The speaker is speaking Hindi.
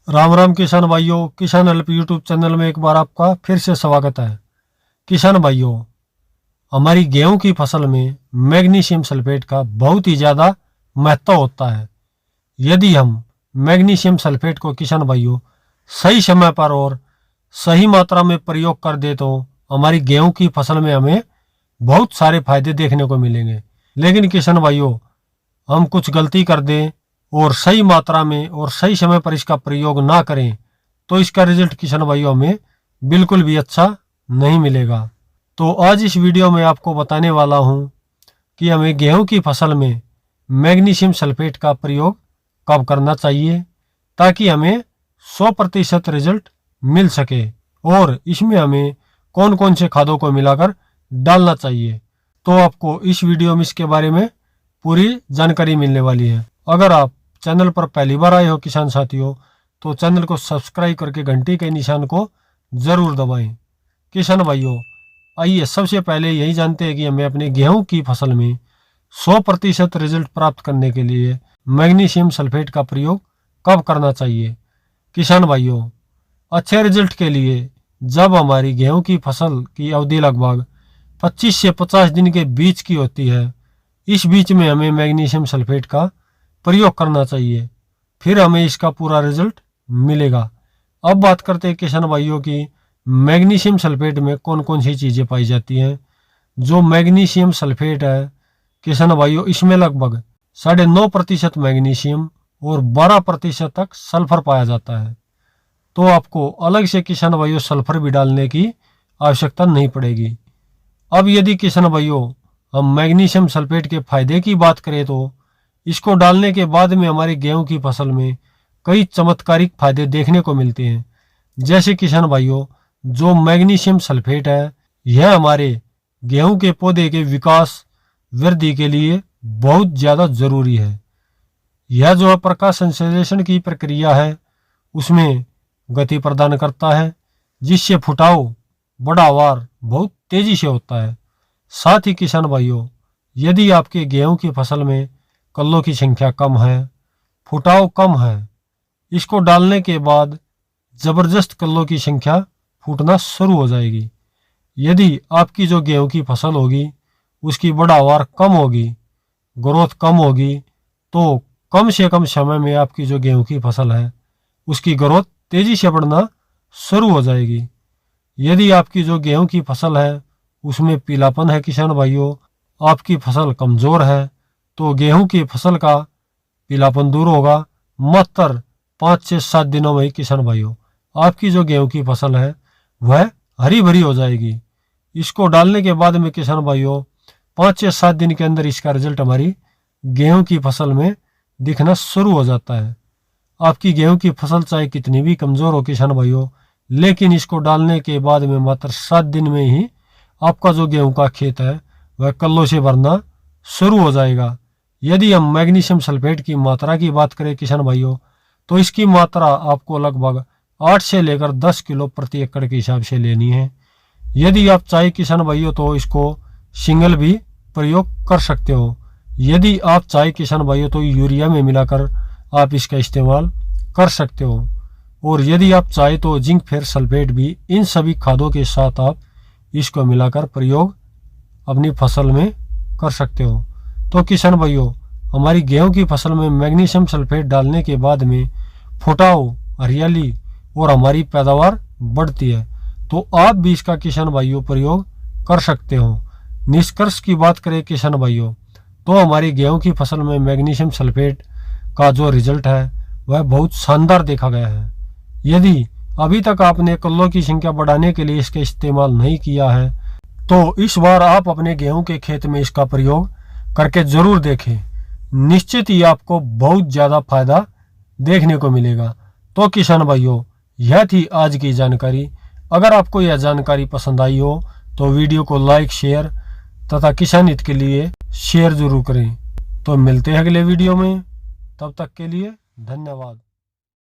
राम राम किसान भाइयों, किसान हेल्प यूट्यूब चैनल में एक बार आपका फिर से स्वागत है। किसान भाइयों, हमारी गेहूं की फसल में मैग्नीशियम सल्फेट का बहुत ही ज़्यादा महत्व होता है। यदि हम मैग्नीशियम सल्फेट को किसान भाइयों सही समय पर और सही मात्रा में प्रयोग कर दे तो हमारी गेहूं की फसल में हमें बहुत सारे फायदे देखने को मिलेंगे। लेकिन किसान भाइयों, हम कुछ गलती कर दें और सही मात्रा में और सही समय पर इसका प्रयोग ना करें तो इसका रिजल्ट किसान भाइयों हमें बिल्कुल भी अच्छा नहीं मिलेगा। तो आज इस वीडियो में आपको बताने वाला हूं कि हमें गेहूं की फसल में मैग्नीशियम सल्फेट का प्रयोग कब करना चाहिए ताकि हमें 100% रिजल्ट मिल सके और इसमें हमें कौन कौन से खादों को मिलाकर डालना चाहिए। तो आपको इस वीडियो में इसके बारे में पूरी जानकारी मिलने वाली है। अगर आप चैनल पर पहली बार आए हो किसान साथियों, तो चैनल को सब्सक्राइब करके घंटी के निशान को जरूर दबाएं। किसान भाइयों, आइए सबसे पहले यही जानते हैं कि हमें अपने गेहूं की फसल में 100% रिजल्ट प्राप्त करने के लिए मैग्नीशियम सल्फेट का प्रयोग कब करना चाहिए। किसान भाइयों, अच्छे रिजल्ट के लिए जब हमारी गेहूं की फसल की अवधि लगभग 25 से 50 दिन के बीच की होती है, इस बीच में हमें मैग्नीशियम सल्फेट का प्रयोग करना चाहिए, फिर हमें इसका पूरा रिजल्ट मिलेगा। अब बात करते हैं किसान भाइयों की मैग्नीशियम सल्फेट में कौन कौन सी चीज़ें पाई जाती हैं। जो मैग्नीशियम सल्फेट है किसान भाइयों, इसमें लगभग 9.5% मैग्नीशियम और 12% तक सल्फर पाया जाता है। तो आपको अलग से किसान भाइयों सल्फर भी डालने की आवश्यकता नहीं पड़ेगी। अब यदि किसान भाइयों हम मैग्नीशियम सल्फेट के फायदे की बात करें तो इसको डालने के बाद में हमारी गेहूं की फसल में कई चमत्कारिक फायदे देखने को मिलते हैं। जैसे किसान भाइयों, जो मैग्नीशियम सल्फेट है यह हमारे गेहूं के पौधे के विकास वृद्धि के लिए बहुत ज़्यादा जरूरी है। यह जो है प्रकाश संश्लेषण की प्रक्रिया है उसमें गति प्रदान करता है, जिससे फुटाव बढ़ावार बहुत तेजी से होता है। साथ ही किसान भाइयों, यदि आपके गेहूं की फसल में कल्लों की संख्या कम है, फुटाव कम है, इसको डालने के बाद जबरदस्त कल्लों की संख्या फूटना शुरू हो जाएगी। यदि आपकी जो गेहूं की फसल होगी उसकी बढ़ावार कम होगी, ग्रोथ कम होगी, तो कम से कम समय में आपकी जो गेहूं की फसल है उसकी ग्रोथ तेजी से बढ़ना शुरू हो जाएगी। यदि आपकी जो गेहूं की फसल है उसमें पीलापन है किसान भाइयों, आपकी फसल कमज़ोर है, तो गेहूं की फसल का पीलापन दूर होगा मात्र 5 से 7 दिनों में ही किसान भाइयों आपकी जो गेहूं की फसल है वह हरी भरी हो जाएगी। इसको डालने के बाद में किसान भाइयों 5 से 7 दिन के अंदर इसका रिजल्ट हमारी गेहूं की फसल में दिखना शुरू हो जाता है। आपकी गेहूं की फसल चाहे कितनी भी कमज़ोर हो किसान भाइयों, लेकिन इसको डालने के बाद में मात्र 7 दिन में ही आपका जो गेहूं का खेत है वह कल्लों से भरना शुरू हो जाएगा। यदि हम मैग्नीशियम सल्फेट की मात्रा की बात करें किसान भाइयों, तो इसकी मात्रा आपको लगभग 8 से लेकर 10 किलो प्रति एकड़ के हिसाब से लेनी है। यदि आप चाहे किसान भाइयों तो इसको सिंगल भी प्रयोग कर सकते हो। यदि आप चाहे किसान भाइयों तो यूरिया में मिलाकर आप इसका इस्तेमाल कर सकते हो। और यदि आप चाहे तो जिंक फेर सल्फेट भी, इन सभी खादों के साथ आप इसको मिलाकर प्रयोग अपनी फसल में कर सकते हो। तो किसान भाइयों, हमारी गेहूं की फसल में मैग्नीशियम सल्फेट डालने के बाद में फुटाव, हरियाली और हमारी पैदावार बढ़ती है। तो आप भी इसका किसान भाइयों प्रयोग कर सकते हो। निष्कर्ष की बात करें किसान भाइयों, तो हमारी गेहूं की फसल में मैग्नीशियम सल्फेट का जो रिजल्ट है वह बहुत शानदार देखा गया है। यदि अभी तक आपने कल्लों की संख्या बढ़ाने के लिए इसका इस्तेमाल नहीं किया है तो इस बार आप अपने गेहूं के खेत में इसका प्रयोग करके जरूर देखें। निश्चित ही आपको बहुत ज़्यादा फायदा देखने को मिलेगा। तो किसान भाइयों, यह थी आज की जानकारी। अगर आपको यह जानकारी पसंद आई हो तो वीडियो को लाइक, शेयर तथा किसान हित के लिए शेयर जरूर करें। तो मिलते हैं अगले वीडियो में, तब तक के लिए धन्यवाद।